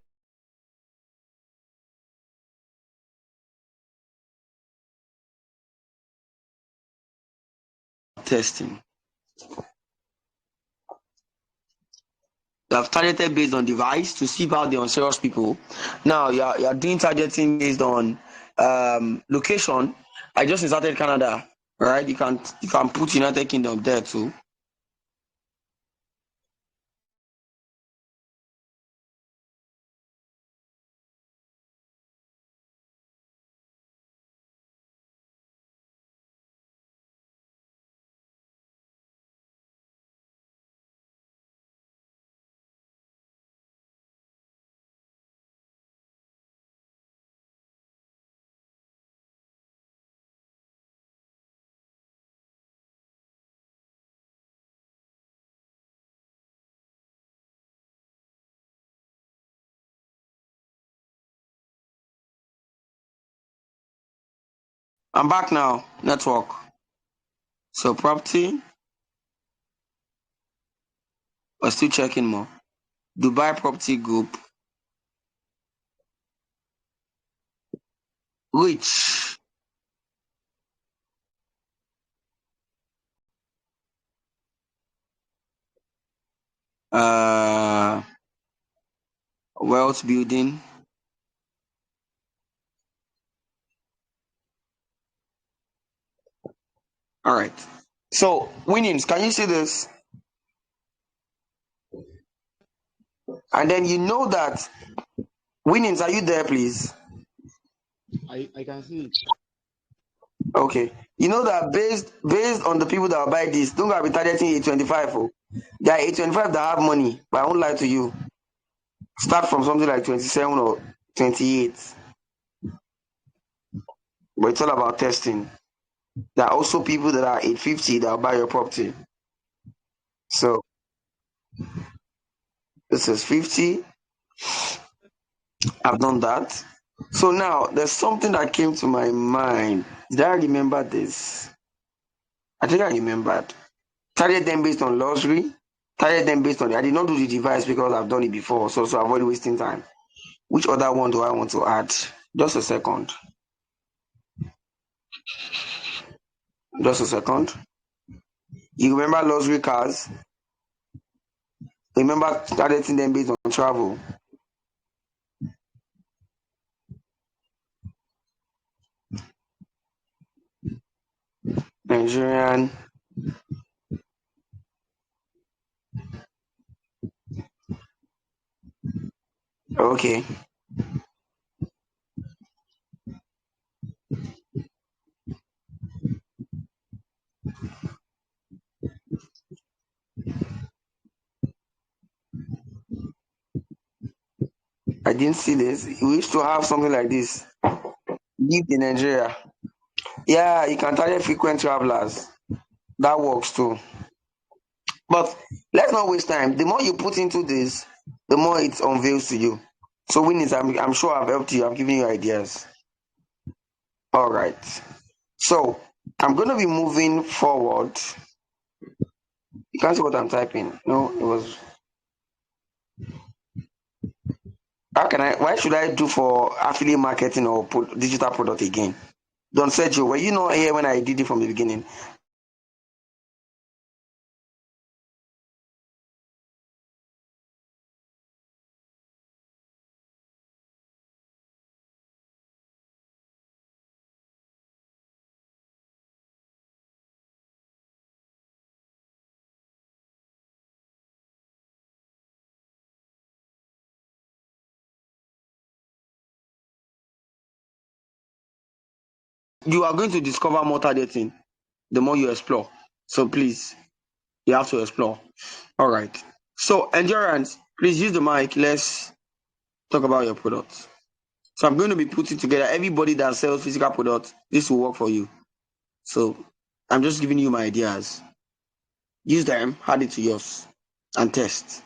Testing. You have targeted based on device to see out the unserious people. Now you are doing targeting based on location, I just inserted Canada. Right? You can put United Kingdom there too. I'm back now. Network. So property. We're still checking more. Dubai Property Group. Rich. Wealth building. All right. So, Winnings, can you see this? And then you know that Winnings, are you there, please? I can see it. Okay. You know that based on the people that will buy this, don't go be targeting 825. Oh. There are 825 that have money, but I won't lie to you. Start from something like 27 or 28. But it's all about testing. There are also people that are 850 that will buy your property. So this is 50. I've done that. So now there's something that came to my mind. Did I remember this? I think I remembered. Target them based on luxury. Target them based on. I did not do the device because I've done it before, so avoid wasting time. Which other one do I want to add? Just a second. Just a second. You remember luxury cars? Remember targeting them based on travel. Nigerian. Okay. I didn't see this. We used to have something like this. Lived in Nigeria. Yeah, you can target frequent travelers. That works too. But let's not waste time. The more you put into this, the more it unveils to you. So, Winnings, I'm sure I've helped you. I've given you ideas. All right. So, I'm going to be moving forward. You can't see what I'm typing. No, it was. How can I? Why should I do for affiliate marketing or digital product again? Don Sergio, were you not here when I did it from the beginning? You are going to discover more targeting the more you explore. So please, you have to explore. All right. So endurance, please use the mic. Let's talk about your products. So I'm going to be putting together everybody that sells physical products. This will work for you. So I'm just giving you my ideas. Use them, add it to yours, and test.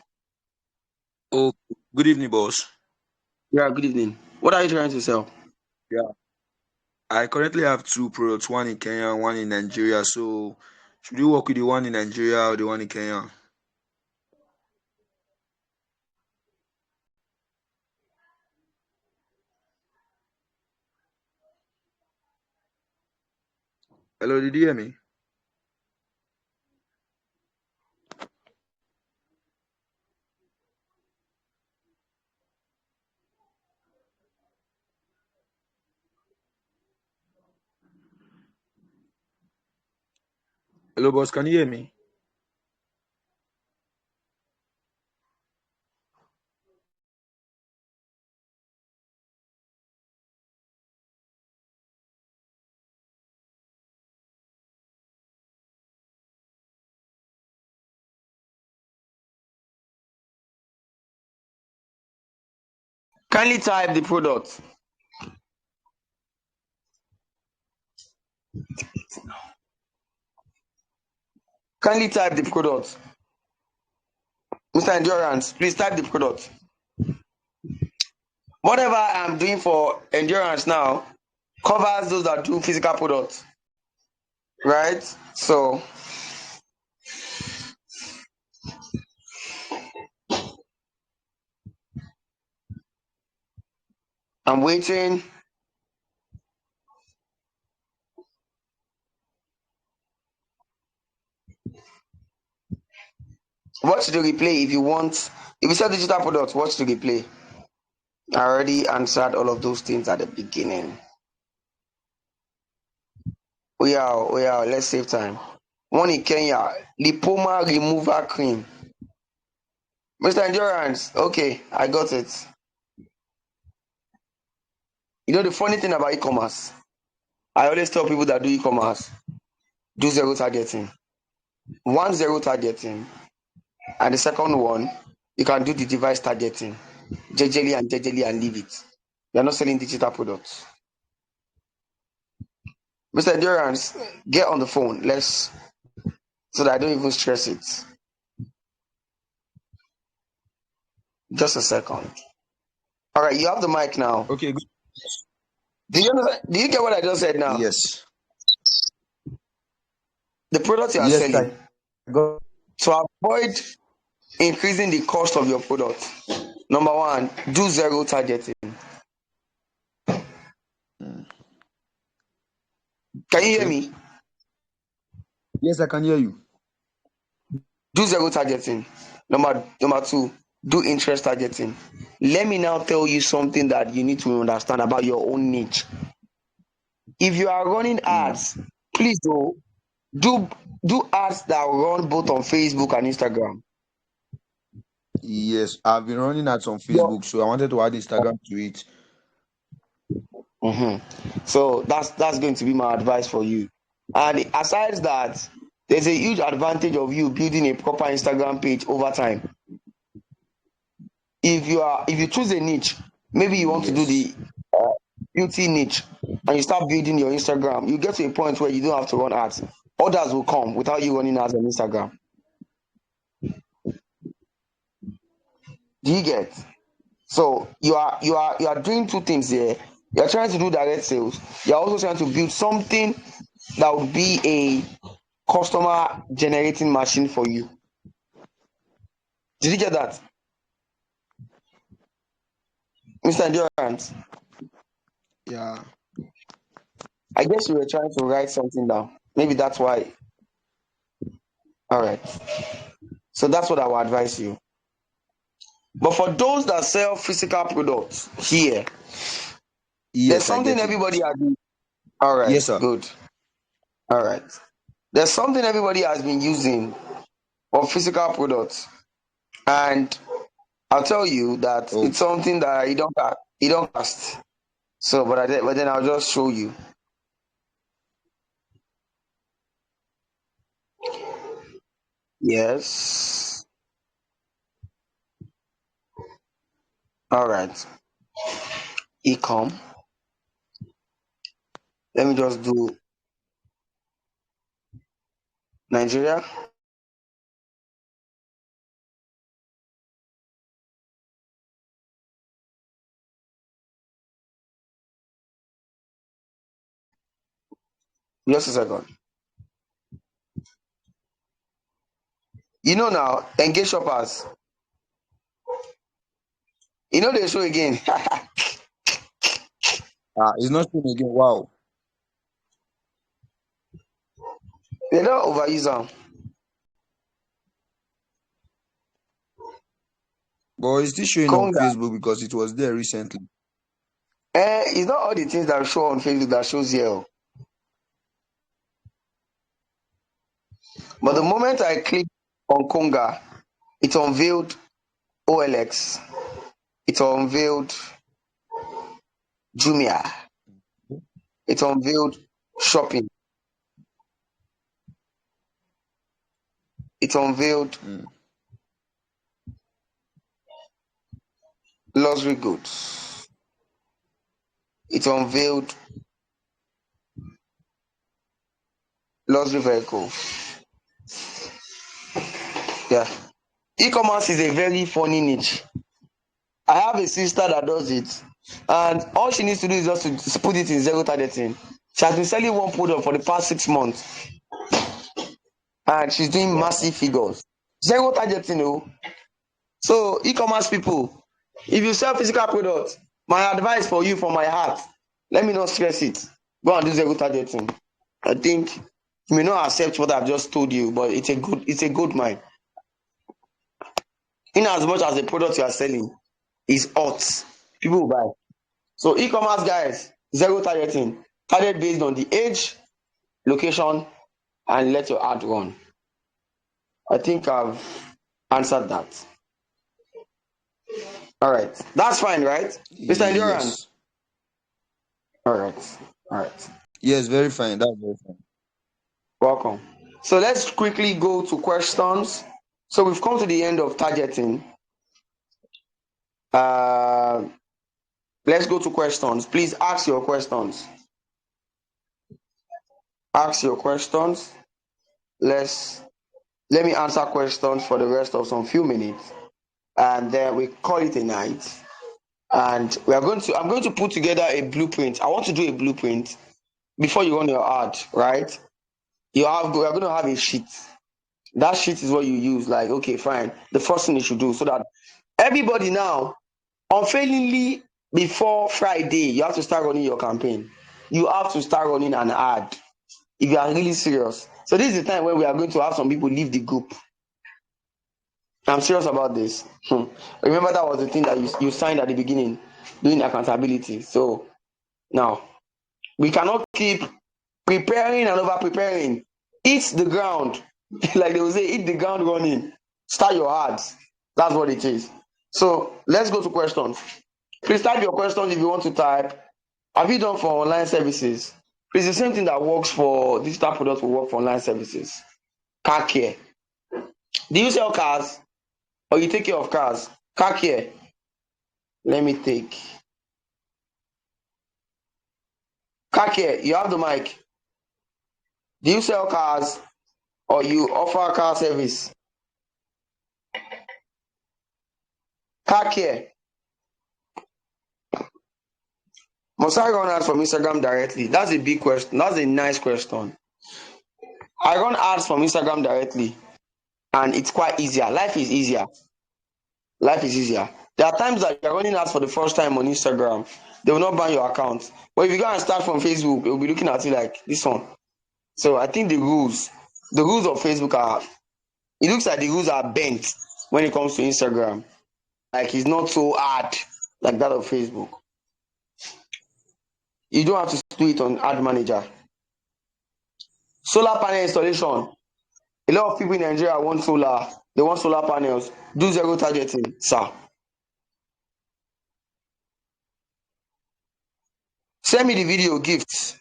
Oh, good evening, boss. Yeah, good evening. What are you trying to sell? Yeah, I currently have two products, one in Kenya and one in Nigeria. So, should you work with the one in Nigeria or the one in Kenya? Hello, did you hear me? Hello, boss. Can you hear me? Kindly type the product. Kindly type the product. Mr. Endurance, please type the product. Whatever I'm doing for Endurance now covers those that do physical products, right? So I'm waiting. Watch the replay if you want. If you sell digital products, watch the replay. I already answered all of those things at the beginning. Oh yeah, let's save time. One in Kenya, lipoma remover cream. Mr. Endurance, okay, I got it. You know the funny thing about e-commerce, I always tell people that do e-commerce, do zero targeting. 0 targeting, and the second one, you can do the device targeting, jejely and leave it. You're not selling digital products. Mr. Endurance, get on the phone. So that I don't even stress it. Just a second. All right, you have the mic now. Okay, good. Do you get what I just said now? Yes. The product you are Yes, selling. go. To avoid increasing the cost of your product, number one, do zero targeting. Can you hear me? Yes, I can hear you. Do zero targeting. Number two, do interest targeting. Let me now tell you something that you need to understand about your own niche. If you are running ads, please do ads that run both on Facebook and Instagram. Yes, I've been running ads on Facebook, so I wanted to add Instagram to it. So that's going to be my advice for you. And aside that, there's a huge advantage of you building a proper Instagram page over time. If you choose a niche, maybe you want to do the beauty niche, and you start building your Instagram, you get to a point where you don't have to run ads. Others will come without you running ads on Instagram. Do you get? So you are doing two things here. You're trying to do direct sales. You're also trying to build something that would be a customer generating machine for you. Did you get that, Mr. Endurance? Yeah. I guess you were trying to write something down. Maybe that's why. All right. So that's what I would advise you. But for those that sell physical products here, there's Yes, I something get it. everybody has been. All right. Yes, sir. Good. All right. There's something everybody has been using for physical products, and I'll tell you that it's something that you don't cast. So, but then I'll just show you. Yes. All right. Ecom. Let me just do Nigeria. Just a second. You know now, engage shoppers. You know they show again. It's not showing again. Wow. They don't overuse them. But it's still showing on Conga. Facebook because it was there recently. It's not all the things that show on Facebook that shows here. But the moment I clicked on Konga, it unveiled OLX, it unveiled Jumia, it unveiled shopping, it unveiled luxury goods, it unveiled luxury vehicles. Yeah. E-commerce is a very funny niche. I have a sister that does it, and all she needs to do is just to put it in zero targeting. She has been selling one product for the past 6 months, and she's doing massive figures. Zero targeting, oh. So e-commerce people, if you sell physical products, my advice for you from my heart, let me not stress it. Go and do zero targeting. I think you may not accept what I've just told you, but it's a good mind. In as much as the product you are selling is hot, people will buy. So e-commerce guys, zero targeting. Target based on the age, location, and let your ad run. I think I've answered that. All right. That's fine, right? Mr. Endurance? Yes. All right. Yes, very fine. That's very fine. Welcome. So let's quickly go to questions. So we've come to the end of targeting. Let's go to questions. Please ask your questions. Ask your questions. Let me answer questions for the rest of some few minutes, and then we call it a night. And I'm going to put together a blueprint. I want to do a blueprint before you run your ad, right? You're going to have a sheet. That sheet is what you use. Like, okay, fine. The first thing you should do so that everybody now, unfailingly, before Friday, you have to start running your campaign. You have to start running an ad if you are really serious. So this is the time when we are going to have some people leave the group. I'm serious about this. Remember that was the thing that you signed at the beginning, doing accountability. So now we cannot keep preparing and over preparing. Eat the ground, like they will say, eat the ground running. Start your ads. That's what it is. So let's go to questions. Please type your questions if you want to type. Have you done for online services? It's the same thing that works for digital products will work for online services. Car care. Do you sell cars? Or you take care of cars? Car care. Let me take. Car care, you have the mic. Do you sell cars or you offer car service? Car care. Must I run ads from Instagram directly? That's a big question. That's a nice question. I run ads from Instagram directly, and it's quite easier. Life is easier. Life is easier. There are times that you're running ads for the first time on Instagram, they will not ban your account. But if you go and start from Facebook, they'll be looking at you like this one. So I think the rules of Facebook are, it looks like the rules are bent when it comes to Instagram. Like it's not so hard like that of Facebook. You don't have to do it on Ad Manager. Solar panel installation. A lot of people in Nigeria want solar. They want solar panels. Do zero targeting, sir. Send me the video gifts.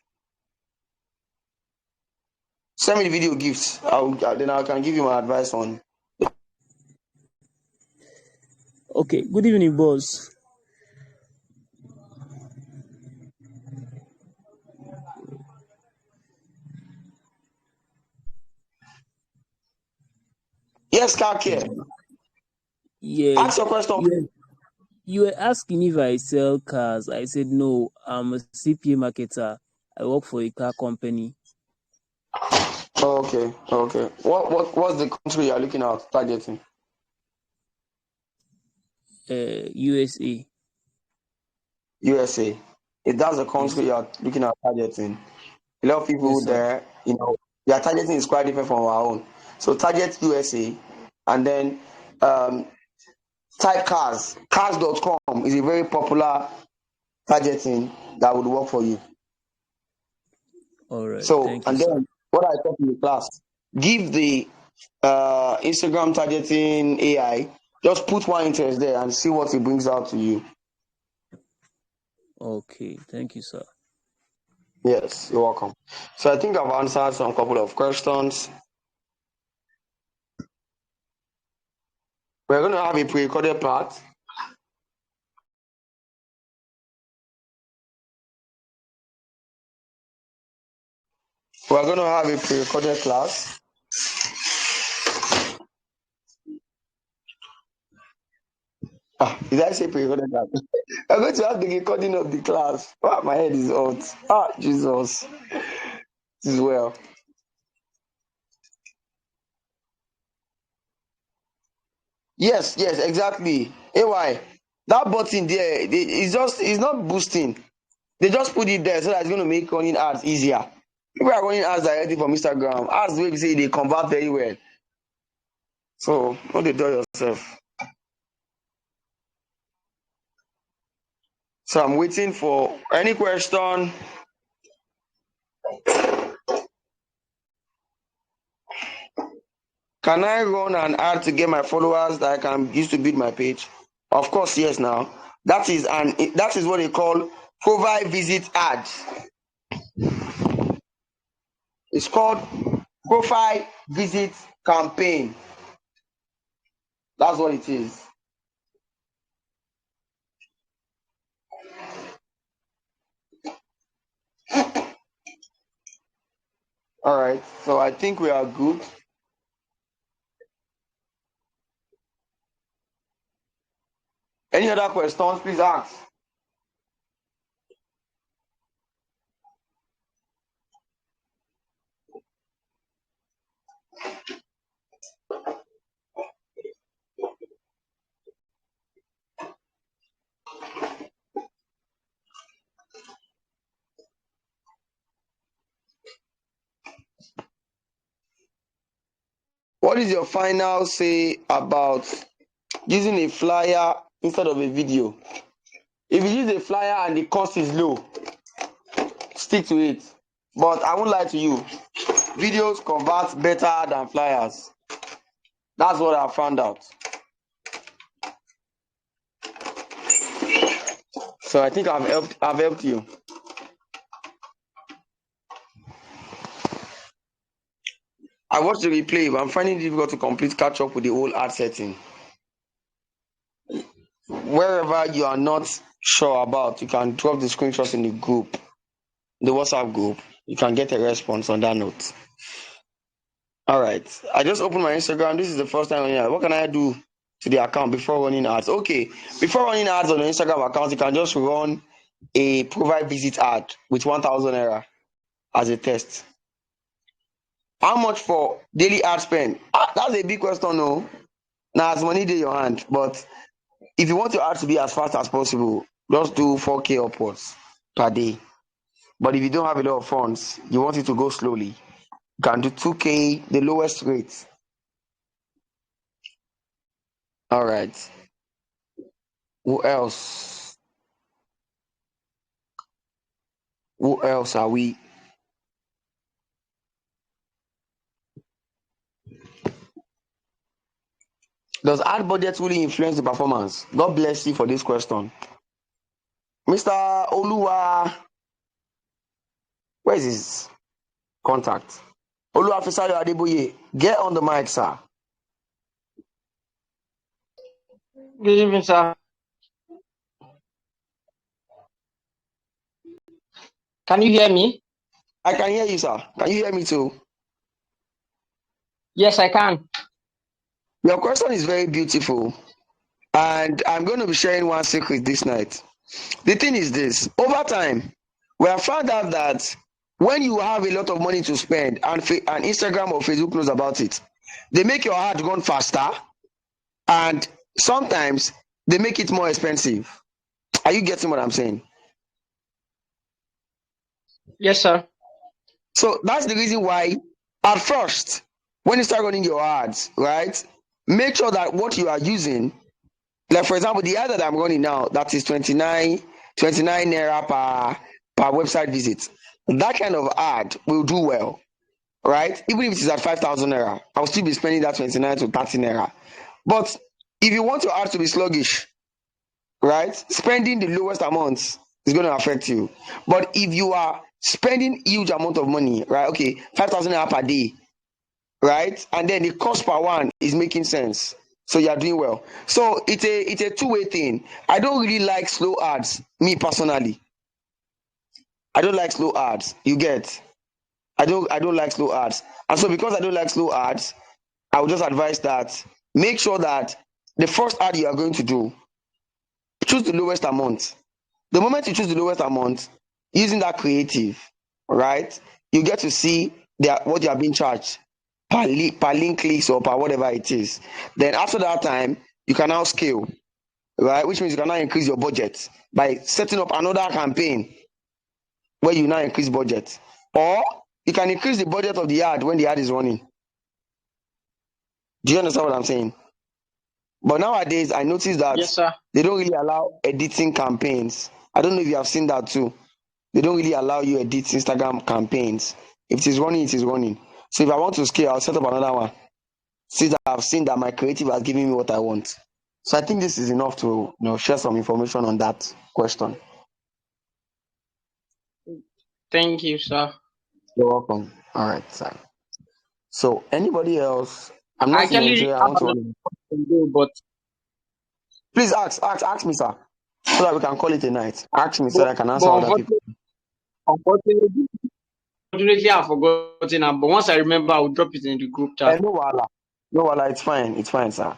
Send me the video gifts. Then I can give you my advice on. Okay, good evening, boss. Yes, car care. Yeah, Ask your question. you were asking if I sell cars. I said no. I'm a CPA marketer. I work for a car company. Okay. What's the country you're looking at targeting? USA. USA. If that's the Yes, country you're looking at targeting, a lot of people yes, sir. there, their targeting is quite different from our own. So target USA, and then type cars. Cars.com is a very popular targeting that would work for you. All right. So, Thank you, and sir. then what I taught in the class, give the Instagram targeting AI, just put one interest there and see what it brings out to you. Okay, thank you, sir. Yes, you're welcome. So I think I've answered some couple of questions. We're going to have a pre-recorded part. We're going to have a pre-recorded class. Did I say pre-recorded class? I'm going to have the recording of the class. My head is hot. Jesus. This is well. Yes, exactly. AY, that button there, it's not boosting. They just put it there so that it's going to make running ads easier. People are running ads directly from Instagram. Ads the way we say they convert very well. So don't they do yourself. So I'm waiting for any question. Can I run an ad to get my followers that I can use to build my page? Of course, yes. Now that is what they call profile visit ads. It's called profile visit campaign. That's what it is. All right. So I think we are good. Any other questions, please ask. What is your final say about using a flyer instead of a video? If you use a flyer and the cost is low, stick to it. But I won't lie to you, videos convert better than flyers. That's what I found out. So I think I've helped you. I watched the replay, but I'm finding it difficult to complete catch up with the whole ad setting. Wherever you are not sure about, you can drop the screenshots in the group, the WhatsApp group. You can get a response on that note. All right. I just opened my Instagram. This is the first time. What can I do to the account before running ads? Okay. Before running ads on the Instagram account, you can just run a provide visit ad with 1,000 naira as a test. How much for daily ad spend? That's a big question, no? Now, as money in your hand, but if you want your ad to be as fast as possible, just do 4K upwards per day. But if you don't have a lot of funds, you want it to go slowly, you can do 2K, the lowest rate. All right. Who else? Who else are we? Does ad budget really influence the performance? God bless you for this question. Mr. Oluwa, where is his contact? Oluwa Fisayo Adeboye, get on the mic, sir. Good evening, sir. Can you hear me? I can hear you, sir. Can you hear me too? Yes, I can. Your question is very beautiful. And I'm going to be sharing one secret this night. The thing is this, over time, we have found out that when you have a lot of money to spend and Instagram or Facebook knows about it, they make your ad run faster and sometimes they make it more expensive. Are you getting what I'm saying? Yes, sir. So that's the reason why at first, when you start running your ads, right, make sure that what you are using, like for example, the ad that I'm running now, that is 29 naira per website visit. That kind of ad will do well. right? Even if it is at 5,000 naira, I'll still be spending that 29 to 30 naira. But if you want your ads to be sluggish, right, spending the lowest amount is going to affect you. But if you are spending huge amount of money, right, okay, 5,000 naira per day, right, and then the cost per one is making sense, so you are doing well. So it's a two-way thing. I don't really like slow ads, me personally. I don't like slow ads. You get? I don't like slow ads. And so because I don't like slow ads, I would just advise that make sure that the first ad you are going to do, choose the lowest amount. The moment you choose the lowest amount, using that creative, right, you get to see what you are being charged per link clicks or per whatever it is. Then after that time, you can now scale, right, which means you can now increase your budget by setting up another campaign where you now increase budget. Or you can increase the budget of the ad when the ad is running. Do you understand what I'm saying? But nowadays, I notice that Yes, sir. they don't really allow editing campaigns. I don't know if you have seen that too. They don't really allow you edit Instagram campaigns. If it is running, it is running. So if I want to scale, I'll set up another one. Since I've seen that my creative has given me what I want. So I think this is enough to share some information on that question. Thank you, sir. You're welcome. All right, sir. So anybody else? I'm I not in actually Nigeria. I have want to. another question, but Please ask me, sir, so that we can call it a night. Ask me so but, that I can answer but other people. unfortunately, I've forgotten. But once I remember, I'll drop it in the group chat. No wala. No wala. It's fine, sir.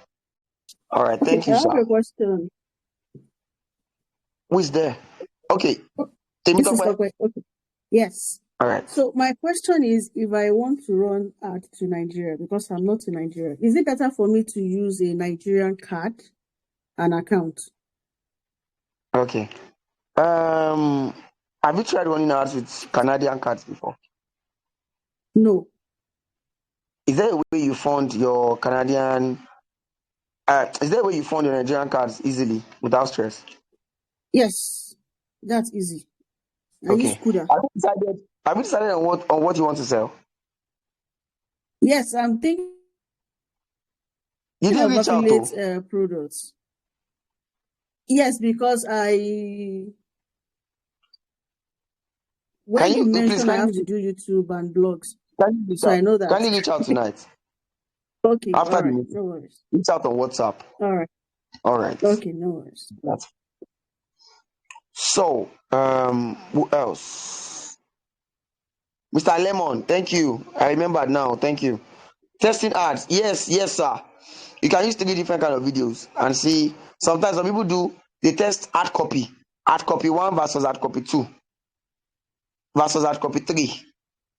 All right. Okay, Thank you, I have sir. a question. Who is there? Okay. This is the question. Okay. Yes. All right. So my question is, if I want to run ad to Nigeria, because I'm not in Nigeria, is it better for me to use a Nigerian card, an account? Okay. Have you tried running ads with Canadian cards before? No. Is there a way you fund your Canadian? Is there a way you fund your Nigerian cards easily without stress? Yes, that's easy. I use Okay. Kuda. Have you decided on what you want to sell? Yes, I'm thinking You didn't of reach out affiliate products. Yes, because when you mentioned I have to do YouTube and blogs, so I know that. Can you reach out tonight? Okay, After all the right, meeting, no worries. reach out on WhatsApp. All right. All right. Okay, no worries. That's so. Who else? Mr. Lemon, thank you. I remembered now. Thank you. Testing ads. Yes, sir. You can use 3 different kind of videos and see. Sometimes some people they test ad copy 1 versus ad copy 2 versus ad copy 3,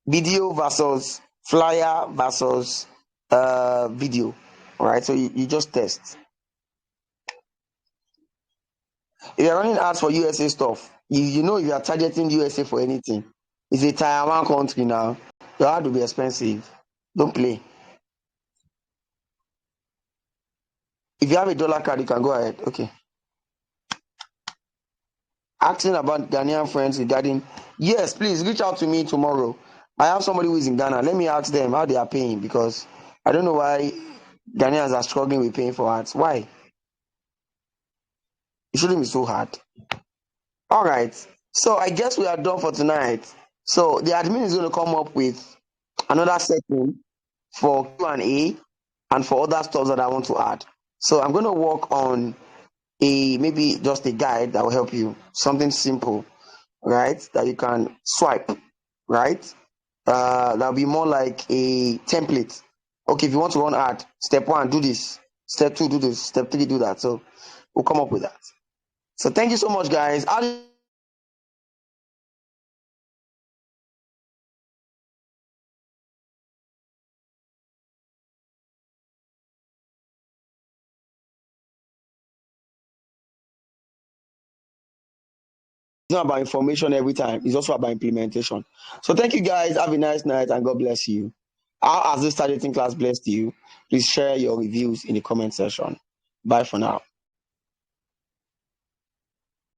video versus flyer versus video. All right, so you just test. If you're running ads for USA stuff, if you are targeting USA for anything, it's a tier 1 country now. Your ad will be expensive. Don't play. If you have a dollar card, you can go ahead. Okay. Asking about Ghanaian friends regarding, yes, please reach out to me tomorrow. I have somebody who is in Ghana. Let me ask them how they are paying, because I don't know why Ghanaians are struggling with paying for ads. Why? It shouldn't be so hard. All right. So I guess we are done for tonight. So the admin is going to come up with another setting for Q&A and for other stuff that I want to add. So I'm going to work on maybe just a guide that will help you. Something simple, right? That you can swipe, right? That'll be more like a template. Okay, if you want to run ad, step 1, do this. Step 2, do this. Step 3, do that. So we'll come up with that. So thank you so much, guys. It's not about information every time. It's also about implementation. So thank you, guys. Have a nice night and God bless you. How has this targeting class blessed you? Please share your reviews in the comment section. Bye for now.